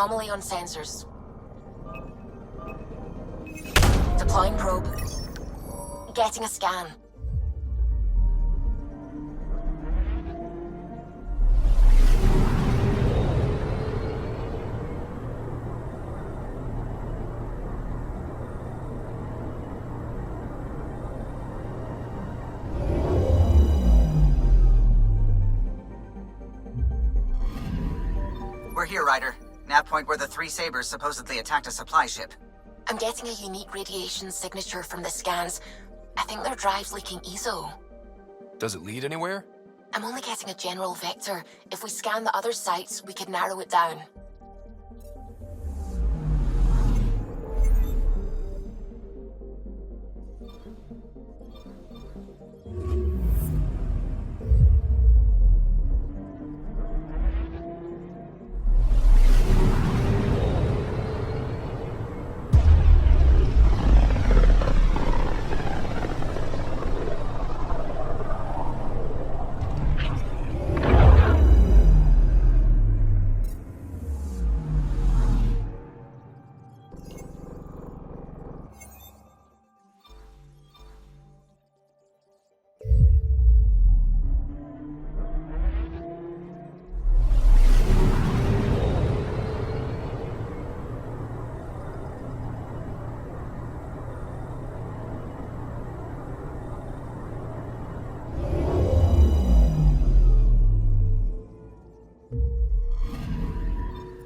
Anomaly on sensors. Deploying probe. Getting a scan. We're here, Ryder. Nav point where the three Sabres supposedly attacked a supply ship. I'm getting a unique radiation signature from the scans. I think their drive's leaking ESO. Does it lead anywhere? I'm only getting a general vector. If we scan the other sites, we could narrow it down.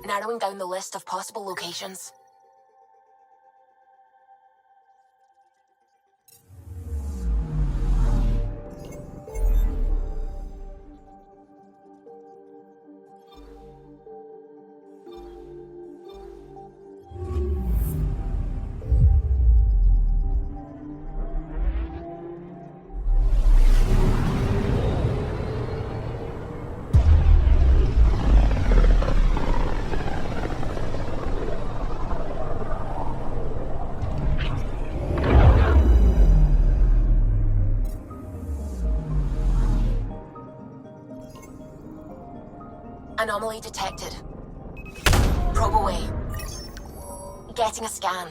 Narrowing down the list of possible locations. Anomaly detected. Probe away. Getting a scan.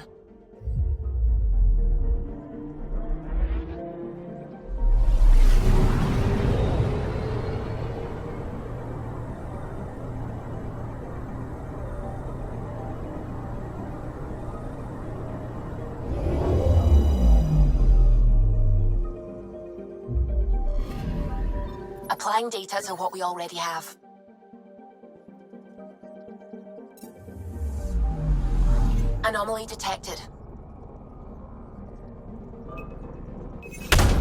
Applying data to what we already have. Anomaly detected.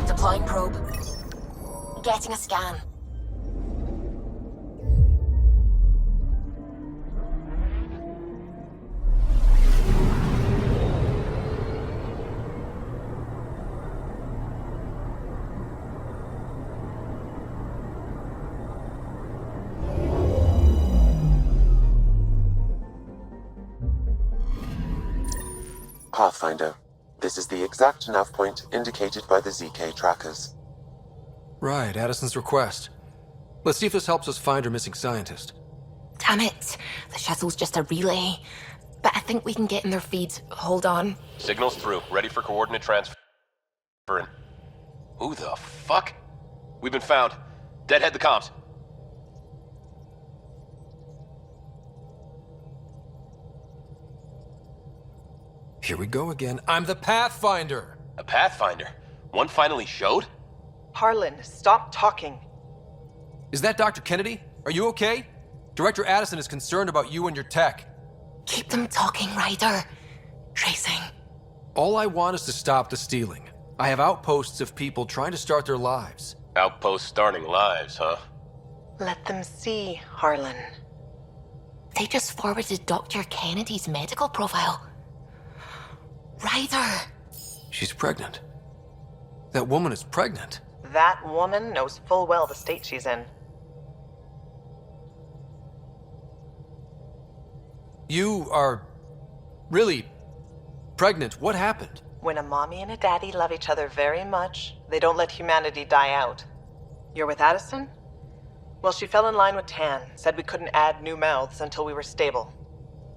Deploying probe. Getting a scan. Pathfinder, this is the exact nav point indicated by the ZK trackers. Right, Addison's request. Let's see if this helps us find her missing scientist. Damn it. The shuttle's just a relay. But I think we can get in their feed. Hold on. Signal's through. Ready for coordinate transfer. Who the fuck? We've been found. Deadhead the comms. Here we go again. I'm the Pathfinder! A Pathfinder? One finally showed? Harlan, stop talking. Is that Dr. Kennedy? Are you okay? Director Addison is concerned about you and your tech. Keep them talking, Ryder. Tracing. All I want is to stop the stealing. I have outposts of people trying to start their lives. Outpost starting lives, huh? Let them see, Harlan. They just forwarded Dr. Kennedy's medical profile. Ryder. She's pregnant. That woman is pregnant. That woman knows full well the state she's in. You are really pregnant. What happened? When a mommy and a daddy love each other very much, they don't let humanity die out. You're with Addison? Well, she fell in line with Tan, said we couldn't add new mouths until we were stable.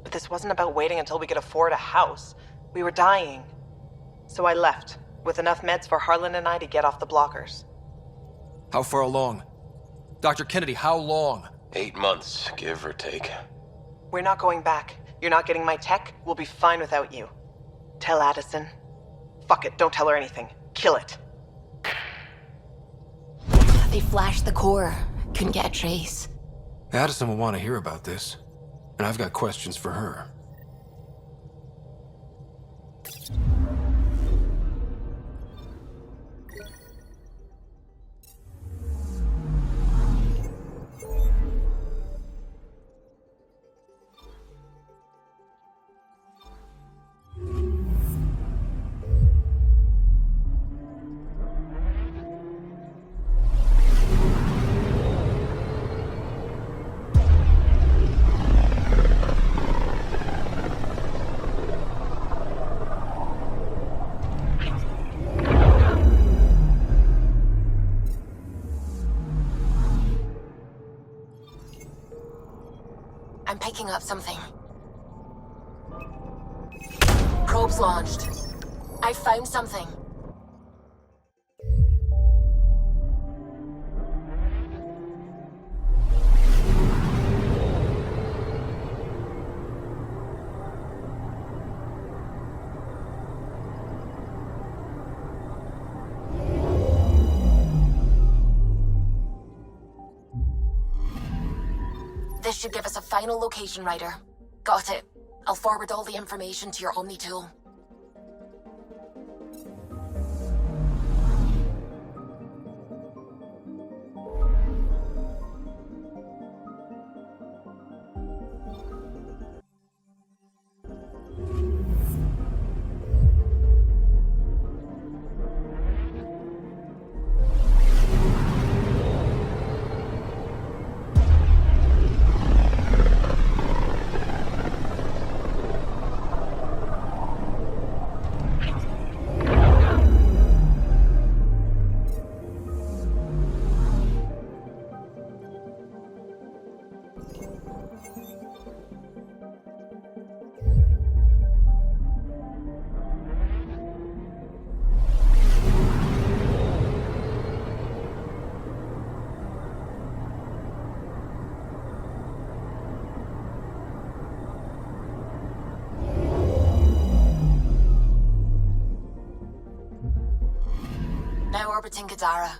But this wasn't about waiting until we could afford a house. We were dying. So I left, with enough meds for Harlan and I to get off the blockers. How far along? Dr. Kennedy, how long? 8 months, give or take. We're not going back. You're not getting my tech. We'll be fine without you. Tell Addison. Fuck it, don't tell her anything. Kill it. They flashed the core. Couldn't get a trace. Addison will want to hear about this, and I've got questions for her. I'm picking up something. Probes launched. I found something. This should give us a final location, Ryder. Got it. I'll forward all the information to your Omni tool. Now orbiting Kadara.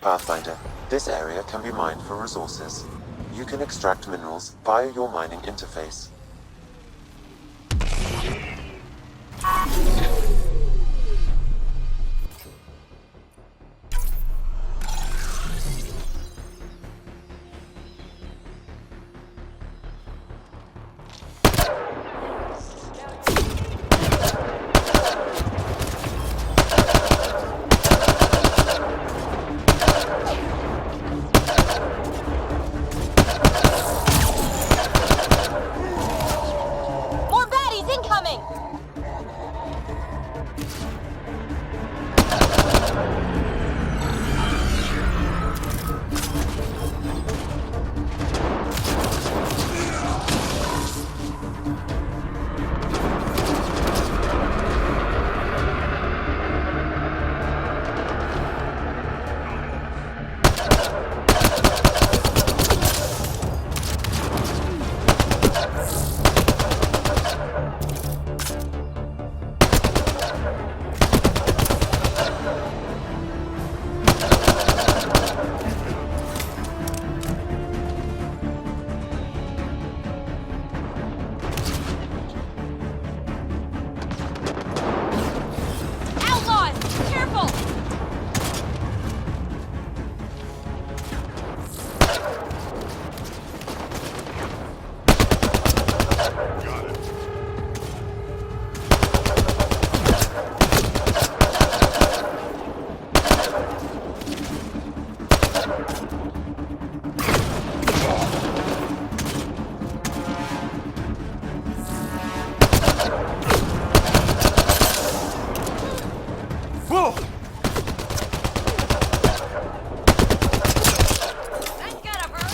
Pathfinder, this area can be mined for resources. You can extract minerals via your mining interface. More baddies incoming! Outlaws! Careful! Whoa! That's gotta hurt!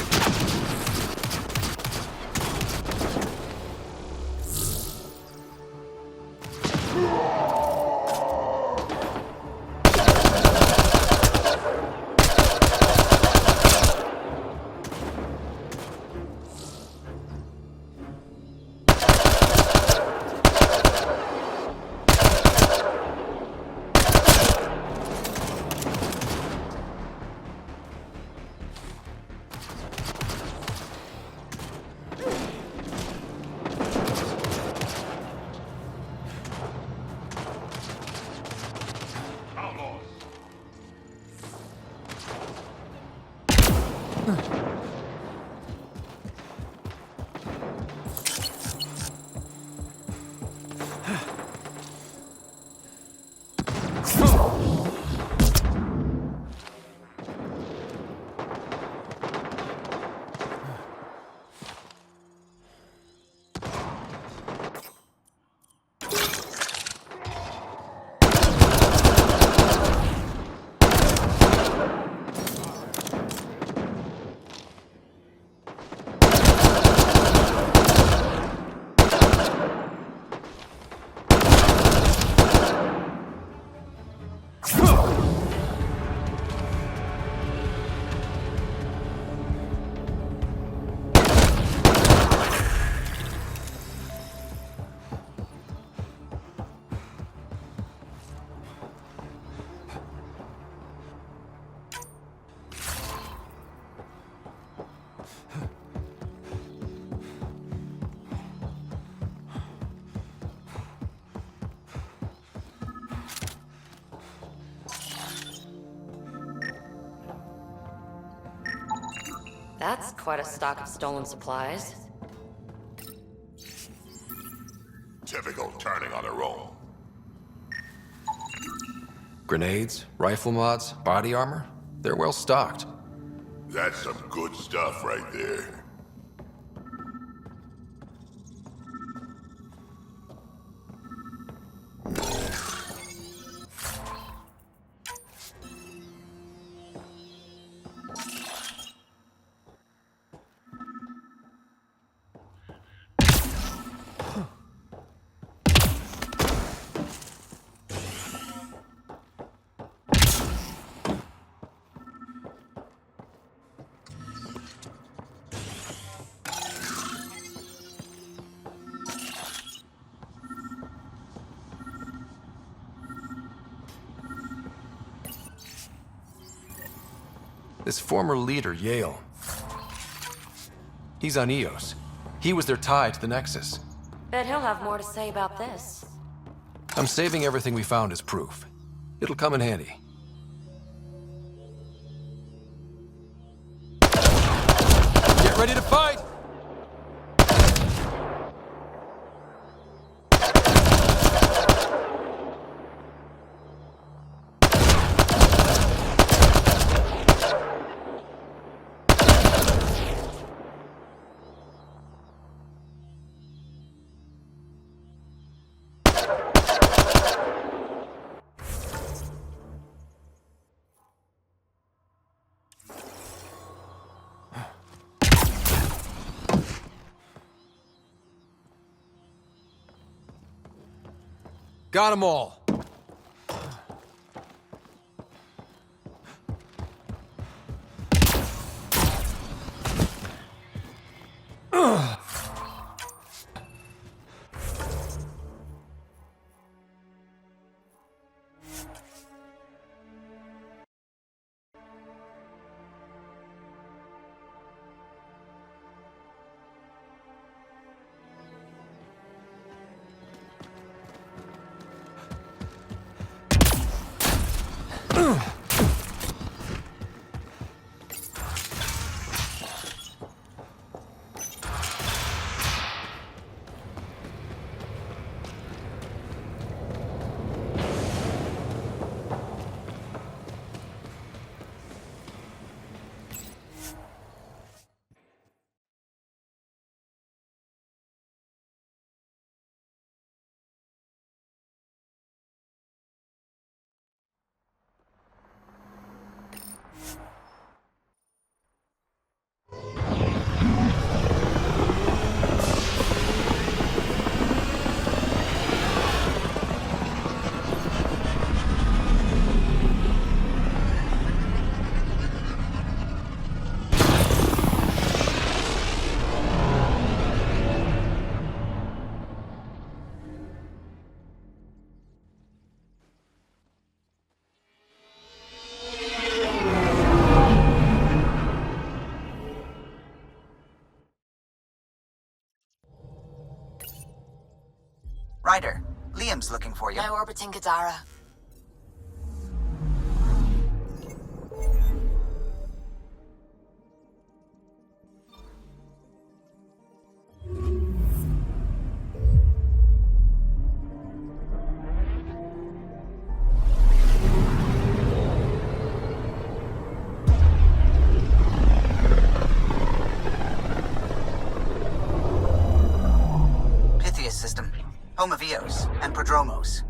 That's quite a stock of stolen supplies. Typical turning on their own. Grenades, rifle mods, body armor. They're well stocked. That's some good stuff right there. This former leader, Yale. He's on EOS. He was their tie to the Nexus. Bet he'll have more to say about this. I'm saving everything we found as proof. It'll come in handy. Get ready to fight! Got them all. Ryder, Liam's looking for you. Now orbiting Kadara. System, home of Eos and Prodromos.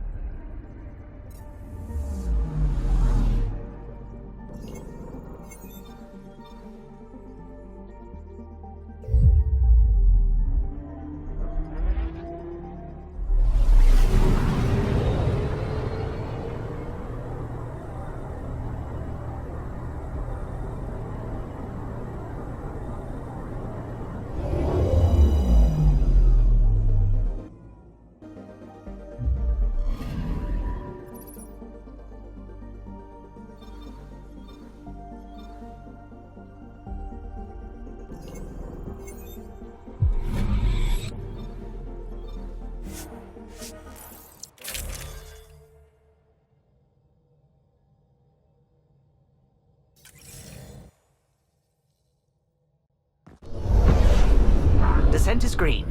Descent is green.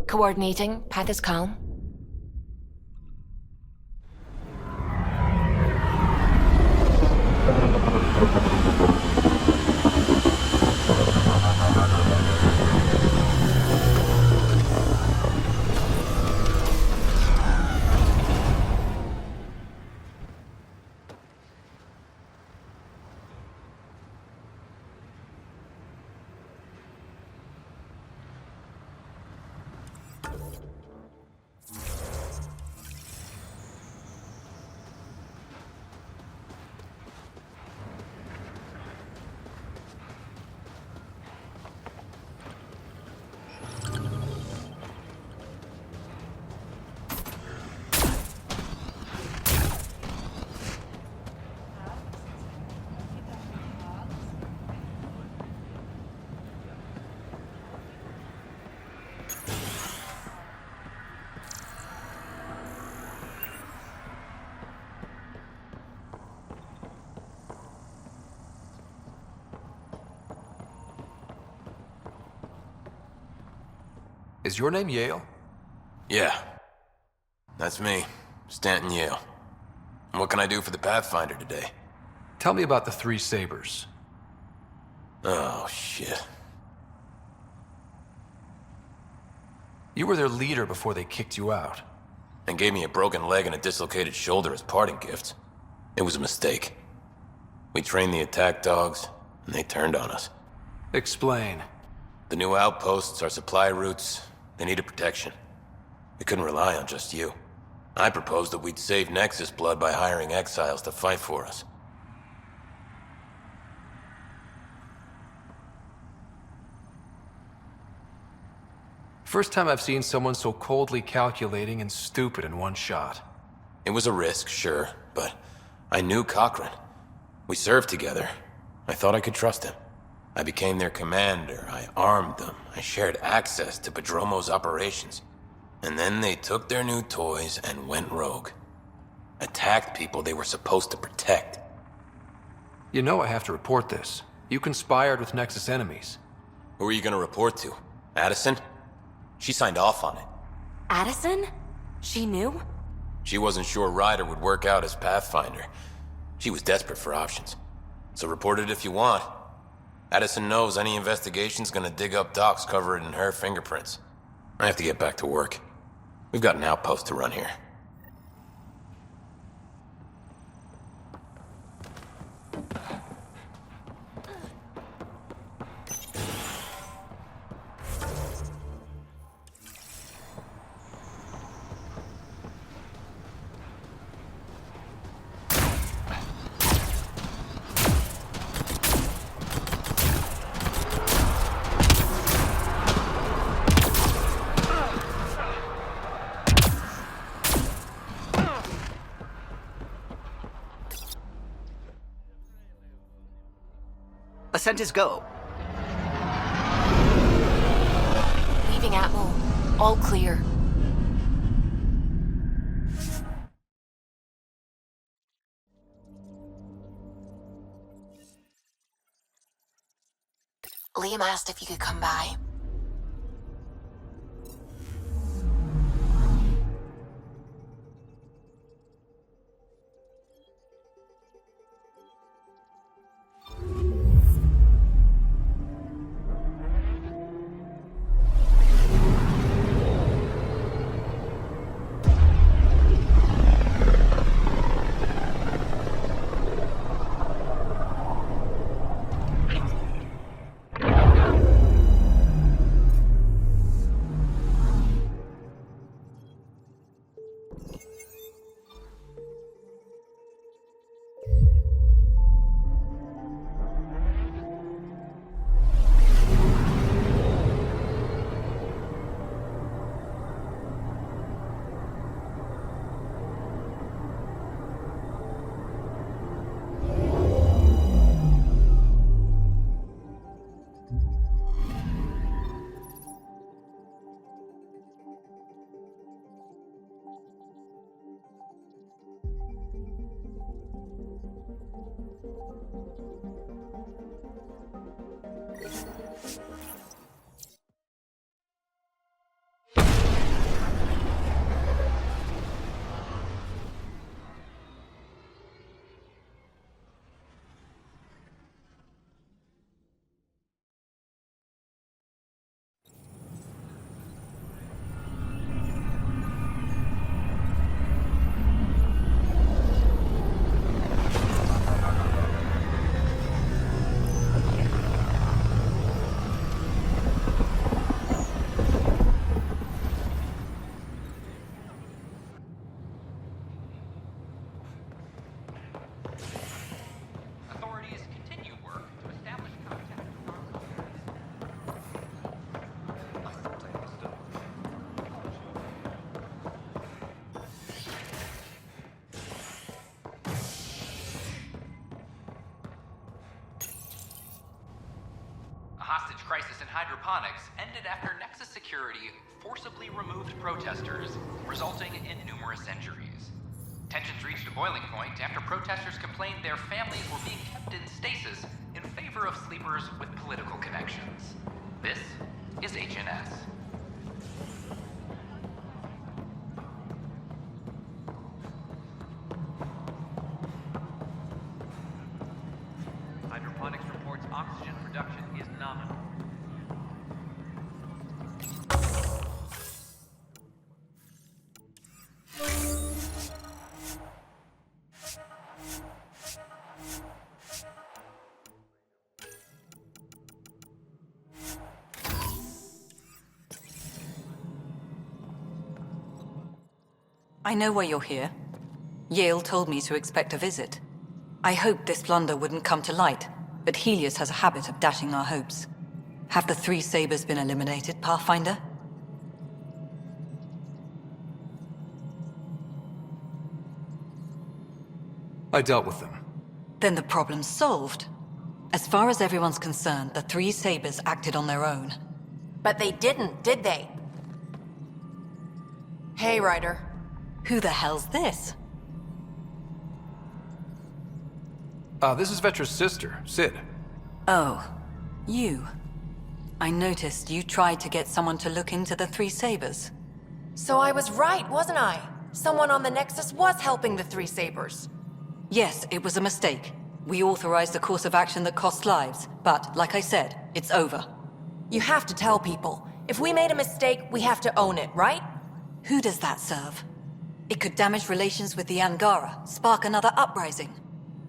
Coordinating. Path is calm. Is your name Yale? Yeah. That's me, Stanton Yale. And what can I do for the Pathfinder today? Tell me about the Three Sabers. Oh, shit. You were their leader before they kicked you out. And gave me a broken leg and a dislocated shoulder as parting gifts. It was a mistake. We trained the attack dogs, and they turned on us. Explain. The new outposts, our supply routes, they needed protection. We couldn't rely on just you. I proposed that we'd save Nexus blood by hiring exiles to fight for us. First time I've seen someone so coldly calculating and stupid in one shot. It was a risk, sure, but I knew Cochran. We served together. I thought I could trust him. I became their commander, I armed them, I shared access to Padromo's operations. And then they took their new toys and went rogue. Attacked people they were supposed to protect. You know I have to report this. You conspired with Nexus enemies. Who are you gonna report to? Addison? She signed off on it. Addison? She knew? She wasn't sure Ryder would work out as Pathfinder. She was desperate for options. So report it if you want. Addison knows any investigation's gonna dig up docs covered in her fingerprints. I have to get back to work. We've got an outpost to run here. Ascent is go. Leaving Atmo. All clear. Liam asked if you could come by. Crisis in hydroponics ended after Nexus security forcibly removed protesters, resulting in numerous injuries. Tensions reached a boiling point after protesters complained their families were being kept in stasis in favor of sleepers with political connections. This is HNS. oxygen production is nominal. I know why you're here. Yale told me to expect a visit. I hoped this blunder wouldn't come to light, but Helios has a habit of dashing our hopes. Have the three sabers been eliminated, Pathfinder? I dealt with them. Then the problem's solved. As far as everyone's concerned, the three sabers acted on their own. But they didn't, did they? Hey, Ryder. Who the hell's this? This is Vetra's sister, Sid. Oh, you. I noticed you tried to get someone to look into the three sabers. So I was right, wasn't I? Someone on the Nexus was helping the three sabers. Yes, it was a mistake. We authorized a course of action that cost lives, but, like I said, it's over. You have to tell people. If we made a mistake, we have to own it, right? Who does that serve? It could damage relations with the Angara, spark another uprising.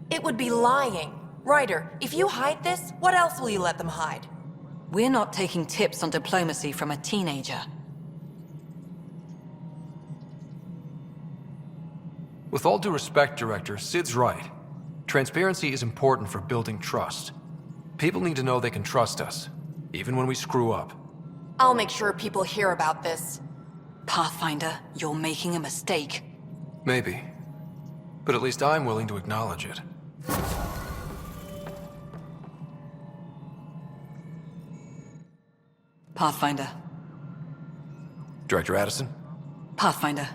It would be lying. Ryder, if you hide this, what else will you let them hide? We're not taking tips on diplomacy from a teenager. With all due respect, Director, Sid's right. Transparency is important for building trust. People need to know they can trust us, even when we screw up. I'll make sure people hear about this. Pathfinder, you're making a mistake. Maybe. But at least I'm willing to acknowledge it. Pathfinder. Director Addison? Pathfinder.